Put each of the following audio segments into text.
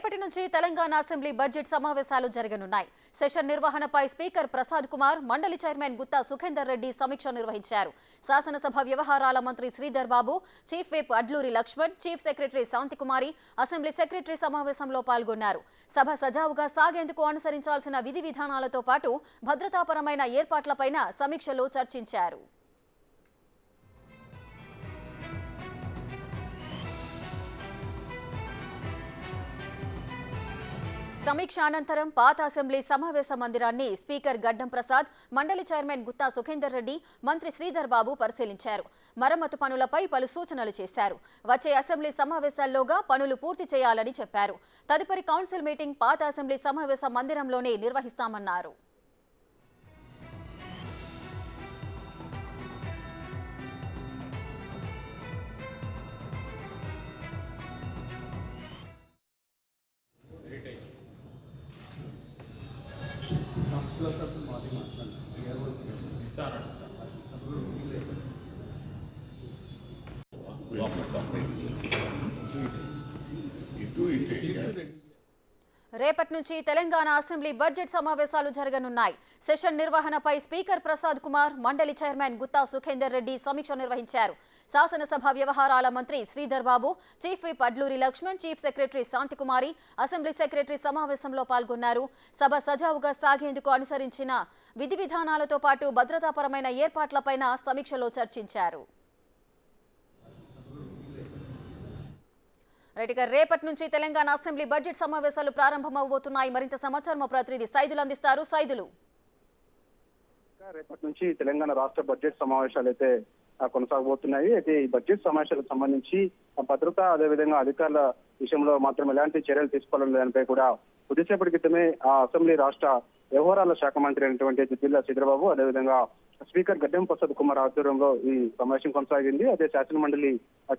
రేపటి నుంచి Telangana assembly budget సమావేశాలు జరగనున్నాయి. సెషన్ నిర్వహణపై స్పీకర్ ప్రసాద్ కుమార్, మండలి చైర్మన్ గుత్తా సుఖేందర్ రెడ్డి సమీక్ష నిర్వహించారు. శాసనసభ వ్యవహారాల మంత్రి Sridhar Babu, chief whip Adluri Laxman, chief secretary Santhi Kumari assembly secretary సమావేశంలో పాల్గొన్నారు. సభ సజావుగా సాగేందుకు అనుసరించాల్సిన విధి విధానాలతో పాటు భద్రతాపరమైన ఏర్పాట్లపైన సమీక్షలో చర్చించారు. సమీక్ష అనంతరం పాత అసెంబ్లీ సమావేశ మందిరాన్ని స్పీకర్ గడ్డం ప్రసాద్, మండలి చైర్మన్ గుత్తా సుఖేందర్ రెడ్డి, మంత్రి శ్రీధర్ బాబు పరిశీలించారు. మరమ్మతు పనులపై పలు సూచనలు చేశారు. వచ్చే అసెంబ్లీ సమావేశాల్లోగా పనులు పూర్తి చేయాలని చెప్పారు. తదుపరి కౌన్సిల్ మీటింగ్ పాత అసెంబ్లీ సమావేశ మందిరంలోనే నిర్వహిస్తామన్నారు. రేపటి నుంచి తెలంగాణ అసెంబ్లీ బడ్జెట్ సమావేశాలు జరగనున్నాయి. సెషన్ నిర్వహణపై స్పీకర్ ప్రసాద్ కుమార్, మండలి చైర్మన్ గుత్తా సుఖేందర్ రెడ్డి సమీక్ష నిర్వహించారు. శాసనసభ వ్యవహారాల మంత్రి Sridhar Babu, chief whip Adluri Laxman, chief secretary Santhi Kumari assembly secretary సమావేశంలో పాల్గొన్నారు. సభ సజావుగా సాగేందుకు అనుసరించిన విధి విధానాలతో పాటు భద్రతాపరమైన ఏర్పాట్లపైన సమీక్షలో చర్చించారు. రేపటి నుంచి తెలంగాణ అసెంబ్లీ బడ్జెట్ సమావేశాలు ప్రారంభమవబోతున్నాయి. మరింత సమాచారం మా ప్రతినిధి సైదులు అందిస్తారు. సైదులు, రేపటి నుంచి తెలంగాణ రాష్ట్ర బడ్జెట్ సమావేశాలు అయితే కొనసాగబోతున్నాయి. అయితే ఈ బడ్జెట్ సమావేశాలకు సంబంధించి భద్రత, అదేవిధంగా అధికారుల విషయంలో మాత్రం ఎలాంటి చర్యలు తీసుకోవాలనే దానిపై కూడా కొద్దిసేపటి క్రితమే ఆ అసెంబ్లీ రాష్ట్ర వ్యవహారాల శాఖ మంత్రి అయినటువంటి జిల్లా చంద్రబాబు, అదేవిధంగా స్పీకర్ గడ్డం ప్రసాద్ కుమార్ ఆధ్వర్యంలో ఈ సమావేశం కొనసాగింది. అదే శాసన మండలి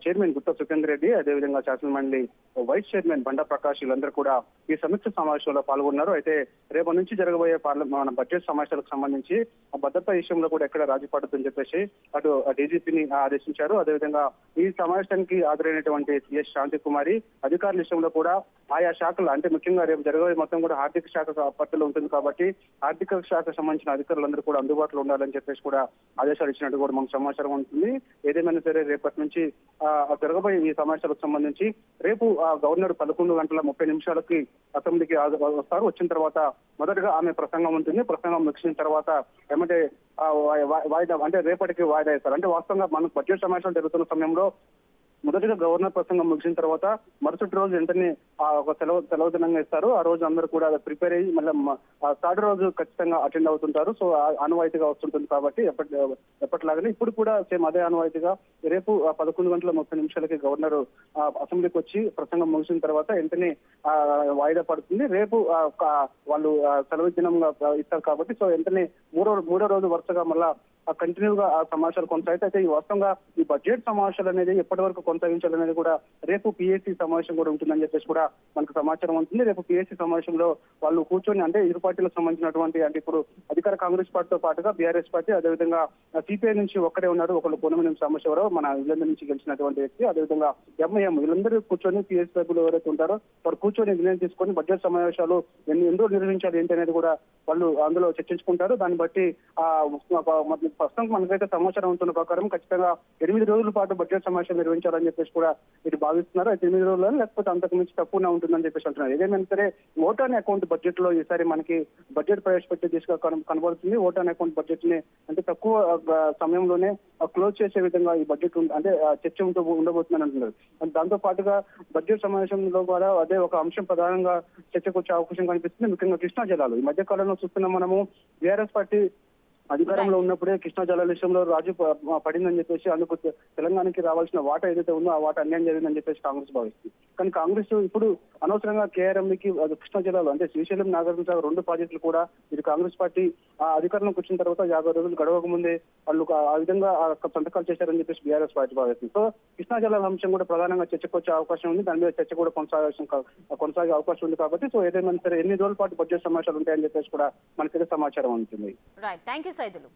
చైర్మన్ గుత్తా సుఖేందర్ రెడ్డి, అదేవిధంగా శాసన మండలి వైస్ చైర్మన్ బండా ప్రకాష్ వీళ్ళందరూ కూడా ఈ సమీక్ష సమావేశంలో పాల్గొన్నారు. అయితే రేపటి నుంచి జరగబోయే మన బడ్జెట్ సమావేశాలకు సంబంధించి భద్రతా విషయంలో కూడా ఎక్కడ రాజీ పడుతుందని చెప్పేసి అటు డీజీపీని ఆదేశించారు. అదేవిధంగా ఈ సమావేశానికి హాజరైనటువంటి సిఎస్ శాంతికుమారి అధికారుల విషయంలో కూడా ఆయా శాఖలు, అంటే ముఖ్యంగా రేపు జరగబోయే మొత్తం కూడా ఆర్థిక శాఖ పట్టులో ఉంటుంది కాబట్టి ఆర్థిక శాఖకు సంబంధించిన అధికారులందరూ కూడా అందుబాటులో ఉండాలని చెప్పేసి కూడా ఆదేశాలు ఇచ్చినట్టు కూడా మనకు సమాచారం ఉంటుంది. ఏదేమైనా సరే రేపటి నుంచి జరగబోయే ఈ సమావేశాలకు సంబంధించి రేపు గవర్నర్ 11:30 అసెంబ్లీకి వస్తారు. వచ్చిన తర్వాత మొదటగా ఆమె ప్రసంగం ఉంటుంది. ప్రసంగం ముగిసిన తర్వాత ఏమంటే వాయిదా, అంటే రేపటికి వాయిదా ఇస్తారు. అంటే వాస్తవంగా మనకు బడ్జెట్ సమావేశాలు జరుగుతున్న సమయంలో మొదటిగా గవర్నర్ ప్రసంగం ముగిసిన తర్వాత మరుసటి రోజు వెంటనే ఒక సెలవు దినంగా ఇస్తారు. ఆ రోజు అందరూ కూడా ప్రిపేర్ అయ్యి మళ్ళీ థర్డ్ రోజు ఖచ్చితంగా అటెండ్ అవుతుంటారు. సో ఆనవాయితీగా వస్తుంటుంది కాబట్టి ఎప్పటిలాగానే ఇప్పుడు కూడా సేమ్ అదే ఆనవాయితీగా రేపు 11:30 గవర్నర్ అసెంబ్లీకి వచ్చి ప్రసంగం ముగిసిన తర్వాత వెంటనే వాయిదా పడుతుంది. రేపు వాళ్ళు సెలవు దినంగా ఇస్తారు కాబట్టి సో వెంటనే మూడో రోజు వరుసగా మళ్ళా కంటిన్యూగా ఆ సమావేశాలు కొనసాగితే, అయితే ఈ వాస్తవంగా ఈ బడ్జెట్ సమావేశాలు అనేది ఎప్పటి వరకు కొనసాగించాలనేది కూడా రేపు పిఎస్సి సమావేశం కూడా ఉంటుందని చెప్పేసి కూడా మనకు సమాచారం ఉంటుంది. రేపు పిఎస్సి సమావేశంలో వాళ్ళు కూర్చొని, అంటే ఇరు పార్టీలకు సంబంధించినటువంటి, అంటే ఇప్పుడు అధికార కాంగ్రెస్ పార్టీతో పాటుగా బీఆర్ఎస్ పార్టీ, అదేవిధంగా సిపిఐ నుంచి ఒక్కడే ఉన్నారు, ఒకళ్ళు పూనమనేని సాంబశివరావు మన ఇళ్ల నుంచి గెలిచినటువంటి వ్యక్తి, అదేవిధంగా ఎంఐఎం వీళ్ళందరూ కూర్చొని పిఎస్సి సభ్యులు ఎవరైతే ఉంటారో వారు కూర్చొని నిర్ణయం తీసుకొని బడ్జెట్ సమావేశాలు ఎన్ని రోజులు నిర్వహించాలి ఏంటి అనేది కూడా వాళ్ళు అందులో చర్చించుకుంటారు. దాన్ని బట్టి ప్రస్తుతం మనకైతే సమాచారం ఉంటున్న ప్రకారం ఖచ్చితంగా 8 రోజుల పాటు బడ్జెట్ సమావేశం నిర్వహించాలని చెప్పేసి కూడా ఇది భావిస్తున్నారు. అయితే 8 రోజులు లేకపోతే అంతకు మించి తక్కువనే ఉంటుందని చెప్పేసి అంటున్నారు. ఏదేమైనా సరే ఓటాన్ అకౌంట్ బడ్జెట్ లో ఈసారి మనకి బడ్జెట్ ప్రవేశపెట్టే దిశగా కనబడుతుంది. ఓటాన్ అకౌంట్ బడ్జెట్ ని అంటే తక్కువ సమయంలోనే క్లోజ్ చేసే విధంగా ఈ బడ్జెట్ అంటే చర్చ ఉండబోతుందని అంటున్నారు. దాంతో పాటుగా బడ్జెట్ సమావేశంలో కూడా అదే ఒక అంశం ప్రధానంగా చర్చకు వచ్చే అవకాశం కనిపిస్తుంది. ముఖ్యంగా కృష్ణా జలాలు. ఈ మధ్య కాలంలో చూస్తున్నాం మనము, బీఆర్ఎస్ పార్టీ అధికారంలో ఉన్నప్పుడే కృష్ణా జలాల విషయంలో రాజు పడిందని చెప్పేసి అందుకు తెలంగాణకి రావాల్సిన వాటా ఏదైతే ఉందో ఆ వాటా అన్యాయం జరిగిందని చెప్పేసి కాంగ్రెస్ భావిస్తుంది. కానీ కాంగ్రెస్ ఇప్పుడు అనవసరంగా కేఆర్ఎంకి కృష్ణా జిల్లాలో అంటే శ్రీశైలం, నాగార్జున సాగర్ 2 ప్రాజెక్టులు కూడా ఇది కాంగ్రెస్ పార్టీ అధికారంలోకి వచ్చిన తర్వాత 50 రోజులు గడవక ముందే వాళ్ళు ఆ విధంగా సంతకాలు చేశారని చెప్పేసి బీఆర్ఎస్ పార్టీ భావిస్తుంది. సో కృష్ణా జలాల అంశం కూడా ప్రధానంగా చర్చకు వచ్చే అవకాశం ఉంది. దాని మీద చర్చ కూడా కొనసాగే అవకాశం ఉంది. కాబట్టి సో ఏదేమైనా సరే 8 రోజుల పాటు బడ్జెట్ సమావేశాలు ఉంటాయని చెప్పేసి కూడా మనకైతే సమాచారం ఉంటుంది. Right, thank you Saidulu.